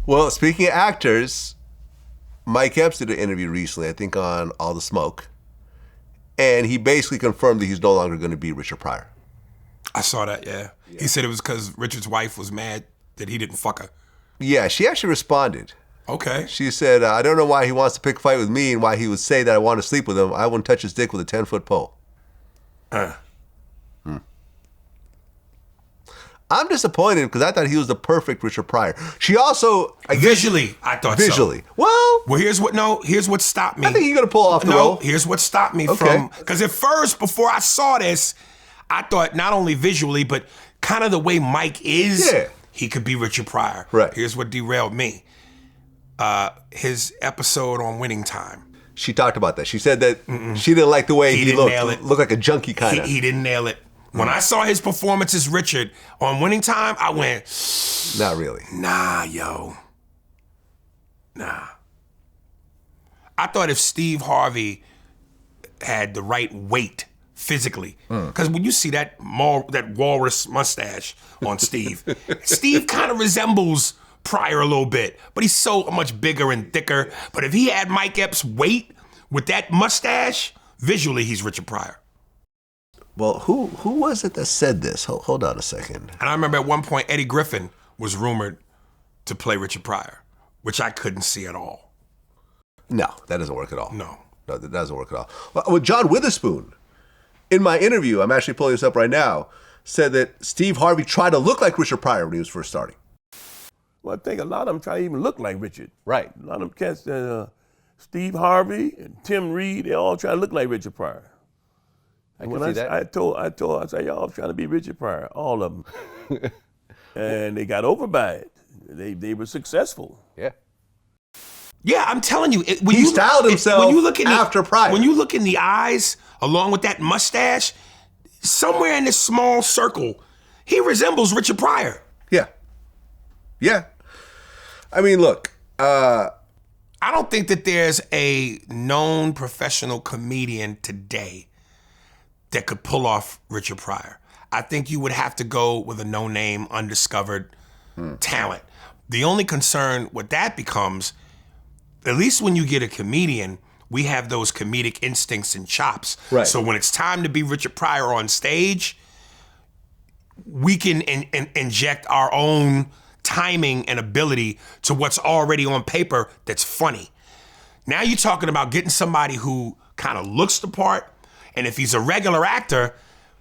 Well, speaking of actors, Mike Epps did an interview recently, I think on All the Smoke, and he basically confirmed that he's no longer going to be Richard Pryor. I saw that, yeah. He said it was because Richard's wife was mad that he didn't fuck her. Yeah, she actually responded. Okay. She said, I don't know why he wants to pick a fight with me and why he would say that I want to sleep with him. I wouldn't touch his dick with a 10-foot pole. I'm disappointed because I thought he was the perfect Richard Pryor. She also, I guess, visually, I thought visually. so. Well, here's what stopped me. I think you're going to pull off the role. Here's what stopped me from, because at first, before I saw this, I thought not only visually, but kind of the way Mike is, he could be Richard Pryor. Right. Here's what derailed me. His episode on Winning Time. She talked about that. She said that she didn't like the way he looked. Nail it. Looked like a junkie kind of. He didn't nail it. When I saw his performance as Richard on Winning Time, I went, not really. Nah, yo. Nah. I thought if Steve Harvey had the right weight physically, because when you see that walrus mustache on Steve, Steve kind of resembles Pryor a little bit, but he's so much bigger and thicker. But if he had Mike Epps' weight with that mustache, visually he's Richard Pryor. Well, who was it that said this? Hold on a second. And I remember at one point Eddie Griffin was rumored to play Richard Pryor, which I couldn't see at all. No, that doesn't work at all. No, that doesn't work at all. Well, with John Witherspoon, in my interview, I'm actually pulling this up right now, said that Steve Harvey tried to look like Richard Pryor when he was first starting. Well, I think a lot of them try to even look like Richard. Right. A lot of them cats, Steve Harvey and Tim Reed, they all try to look like Richard Pryor. I can see that. I said, y'all trying to be Richard Pryor, all of them. And they got over by it. They were successful. Yeah. Yeah, I'm telling you. He styled himself after Pryor. When you look in the eyes, along with that mustache, somewhere in this small circle, he resembles Richard Pryor. Yeah. Yeah. I mean, look. I don't think that there's a known professional comedian today that could pull off Richard Pryor. I think you would have to go with a no-name, undiscovered talent. The only concern with that becomes, at least when you get a comedian, we have those comedic instincts and chops. Right. So when it's time to be Richard Pryor on stage, we can inject our own timing and ability to what's already on paper that's funny. Now you're talking about getting somebody who kind of looks the part, and if he's a regular actor,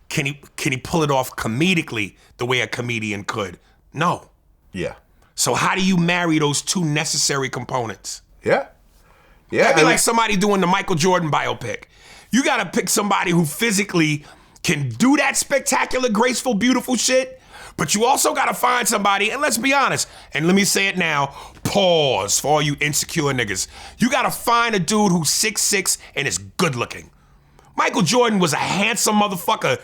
can he pull it off comedically the way a comedian could? No. Yeah. So how do you marry those two necessary components? Yeah. Yeah. That'd be like somebody doing the Michael Jordan biopic. You gotta pick somebody who physically can do that spectacular, graceful, beautiful shit, but you also gotta find somebody, and let's be honest, and let me say it now, pause for all you insecure niggas. You gotta find a dude who's 6'6" and is good looking. Michael Jordan was a handsome motherfucker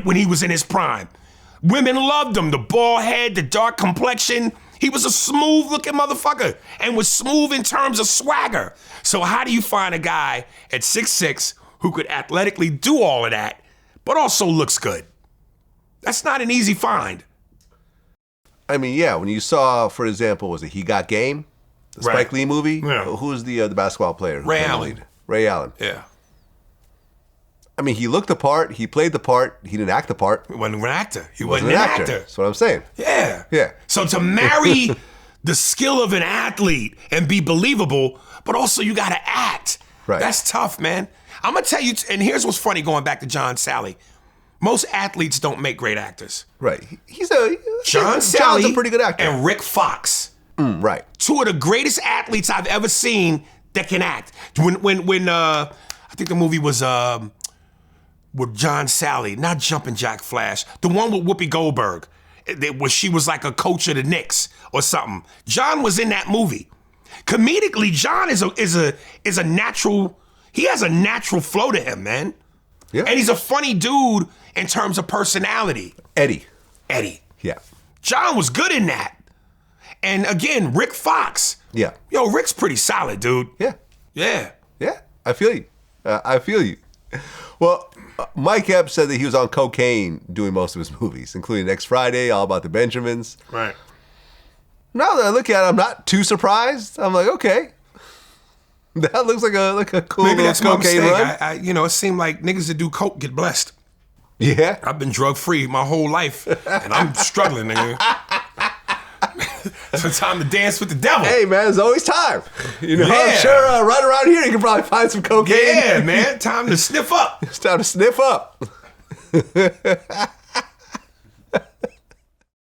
when he was in his prime. Women loved him, the bald head, the dark complexion. He was a smooth looking motherfucker and was smooth in terms of swagger. So how do you find a guy at 6'6" who could athletically do all of that, but also looks good? That's not an easy find. I mean, yeah, when you saw, for example, was it He Got Game? The Spike Lee movie? Yeah. Who was the basketball player? Ray Allen. Ray Allen. Yeah. I mean, he looked the part, he played the part, he didn't act the part. He wasn't an actor. He wasn't an actor. That's what I'm saying. Yeah. Yeah. So to marry the skill of an athlete and be believable, but also you got to act. Right. That's tough, man. I'm going to tell you, and here's what's funny going back to John Sally. Most athletes don't make great actors. Right. John's a pretty good actor. And Rick Fox. Right. Two of the greatest athletes I've ever seen that can act. When I think the movie was with John Sally, not Jumpin' Jack Flash, the one with Whoopi Goldberg, where she was like a coach of the Knicks or something. John was in that movie. Comedically, John is a natural. He has a natural flow to him, man. Yeah. And he's a funny dude in terms of personality. Eddie. Yeah. John was good in that. And again, Rick Fox. Yeah. Yo, Rick's pretty solid, dude. Yeah. Yeah. Yeah. I feel you. Well, Mike Epps said that he was on cocaine doing most of his movies, including Next Friday, All About the Benjamins. Right. now that I look at it, I'm not too surprised. I'm like, okay. That looks like a cool Maybe little that's my cocaine mistake. run. It seemed like niggas that do coke get blessed. Yeah. I've been drug free my whole life, and I'm struggling, nigga. So time to dance with the devil. Hey, man, there's always time. You know, Yeah. I'm sure right around here you can probably find some cocaine. Yeah, man. Time to sniff up. It's time to sniff up.